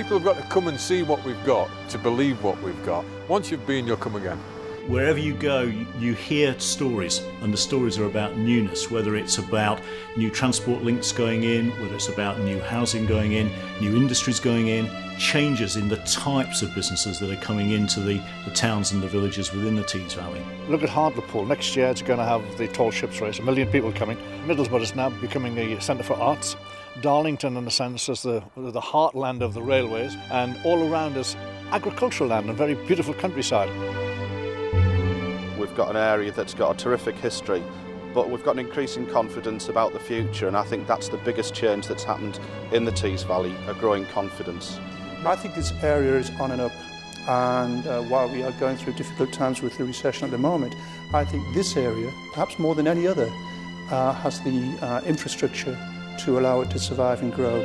People have got to come and see what we've got to believe what we've got. Once you've been, you'll come again. Wherever you go, you hear stories, and the stories are about newness, whether it's about new transport links going in, whether it's about new housing going in, new industries going in, changes in the types of businesses that are coming into the towns and the villages within the Tees Valley. Look at Hartlepool. Next year it's going to have the tall ships race, 1 million people coming. Middlesbrough is now becoming a centre for arts. Darlington, in a sense, is the heartland of the railways, and all around us agricultural land and very beautiful countryside. We've got an area that's got a terrific history, but we've got an increasing confidence about the future, and I think that's the biggest change that's happened in the Tees Valley, a growing confidence. I think this area is on and up, and while we are going through difficult times with the recession at the moment, I think this area, perhaps more than any other, has the infrastructure to allow it to survive and grow.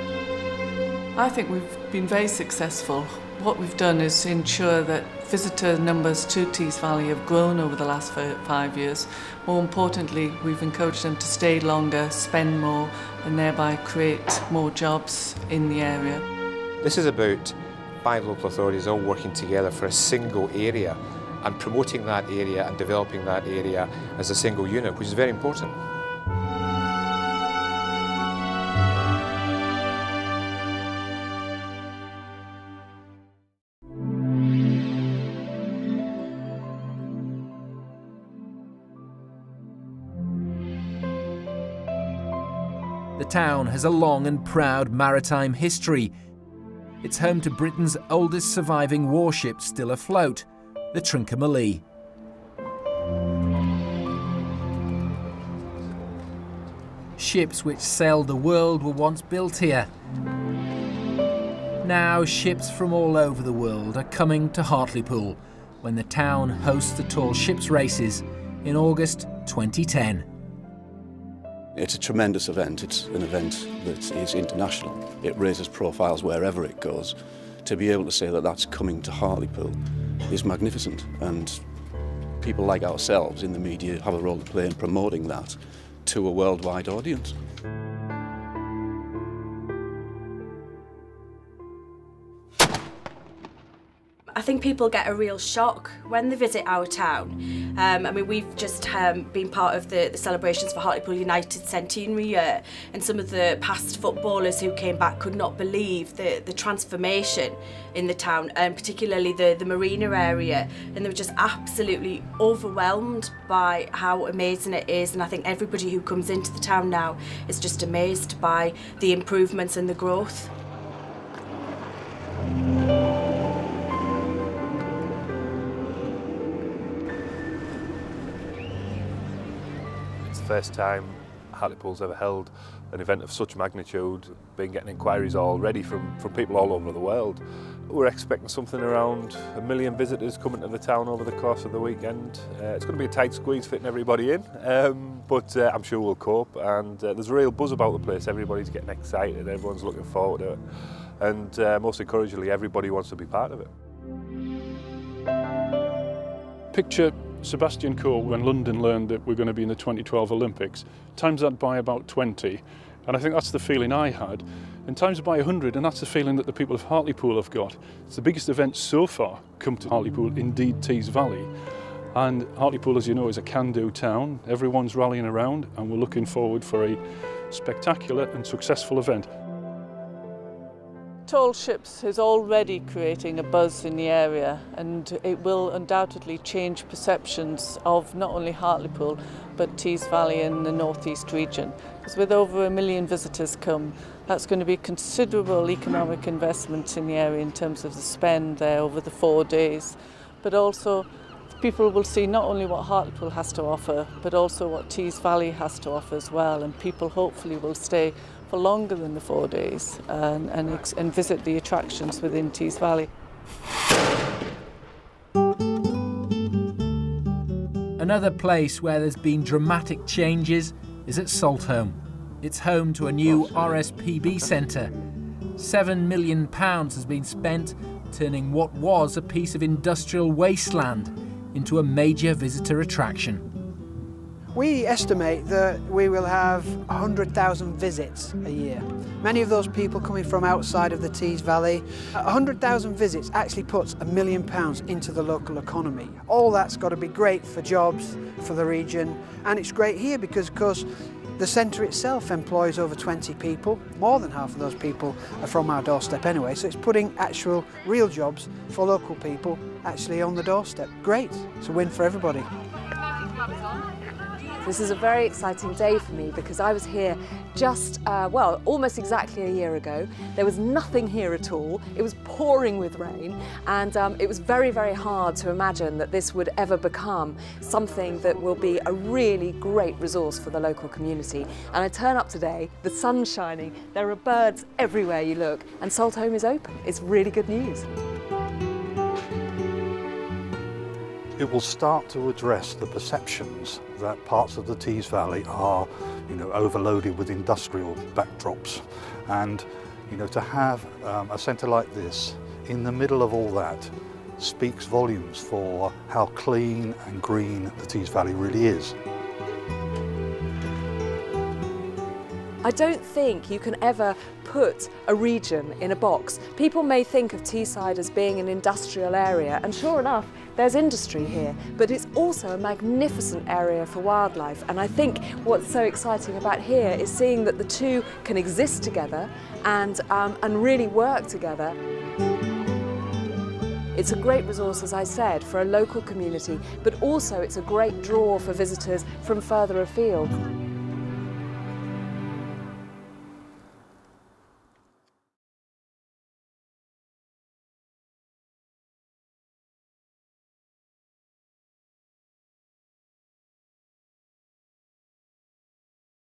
I think we've been very successful. What we've done is ensure that visitor numbers to Tees Valley have grown over the last 5 years. More importantly, we've encouraged them to stay longer, spend more, and thereby create more jobs in the area. This is about 5 local authorities all working together for a single area and promoting that area and developing that area as a single unit, which is very important. The town has a long and proud maritime history. It's home to Britain's oldest surviving warship still afloat, the Trincomalee. Ships which sailed the world were once built here. Now ships from all over the world are coming to Hartlepool when the town hosts the tall ships races in August 2010. It's a tremendous event. It's an event that is international. It raises profiles wherever it goes. To be able to say that that's coming to Hartlepool is magnificent, and people like ourselves in the media have a role to play in promoting that to a worldwide audience. I think people get a real shock when they visit our town. I mean, we've just been part of the celebrations for Hartlepool United's centenary year, and some of the past footballers who came back could not believe the transformation in the town, and particularly the marina area, and they were just absolutely overwhelmed by how amazing it is. And I think everybody who comes into the town now is just amazed by the improvements and the growth. First time Hartlepool's ever held an event of such magnitude, been getting inquiries already from people all over the world. We're expecting something around 1 million visitors coming to the town over the course of the weekend. It's going to be a tight squeeze fitting everybody in, but I'm sure we'll cope, and there's a real buzz about the place. Everybody's getting excited, everyone's looking forward to it, and most encouragingly, everybody wants to be part of it. Picture Sebastian Coe when London learned that we're going to be in the 2012 Olympics. Times that by about 20, and I think that's the feeling I had. And times it by 100, and that's the feeling that the people of Hartlepool have got. It's the biggest event so far come to Hartlepool, indeed Tees Valley. And Hartlepool, as you know, is a can-do town. Everyone's rallying around, and we're looking forward for a spectacular and successful event. Tall Ships is already creating a buzz in the area, and it will undoubtedly change perceptions of not only Hartlepool but Tees Valley and the North East region. Because with over 1 million visitors come, that's going to be considerable economic investment in the area in terms of the spend there over the 4 days. But also people will see not only what Hartlepool has to offer, but also what Tees Valley has to offer as well, and people hopefully will stay for longer than the 4 days and visit the attractions within Tees Valley. Another place where there's been dramatic changes is at Saltholme. It's home to a new RSPB centre. £7 million has been spent turning what was a piece of industrial wasteland into a major visitor attraction. We estimate that we will have 100,000 visits a year. Many of those people coming from outside of the Tees Valley. 100,000 visits actually puts £1 million into the local economy. All that's got to be great for jobs, for the region, and it's great here because, of course, the centre itself employs over 20 people. More than half of those people are from our doorstep anyway, so it's putting actual real jobs for local people actually on the doorstep. Great, it's a win for everybody. This is a very exciting day for me because I was here just, well, almost exactly a year ago. There was nothing here at all. It was pouring with rain, and it was very, very hard to imagine that this would ever become something that will be a really great resource for the local community. And I turn up today, the sun's shining, there are birds everywhere you look, and Saltholm is open. It's really good news. It will start to address the perceptions that parts of the Tees Valley are, overloaded with industrial backdrops. And, to have a centre like this in the middle of all that speaks volumes for how clean and green the Tees Valley really is. I don't think you can ever put a region in a box. People may think of Teesside as being an industrial area, and sure enough, there's industry here, but it's also a magnificent area for wildlife. And I think what's so exciting about here is seeing that the two can exist together and really work together. It's a great resource, as I said, for a local community, but also it's a great draw for visitors from further afield.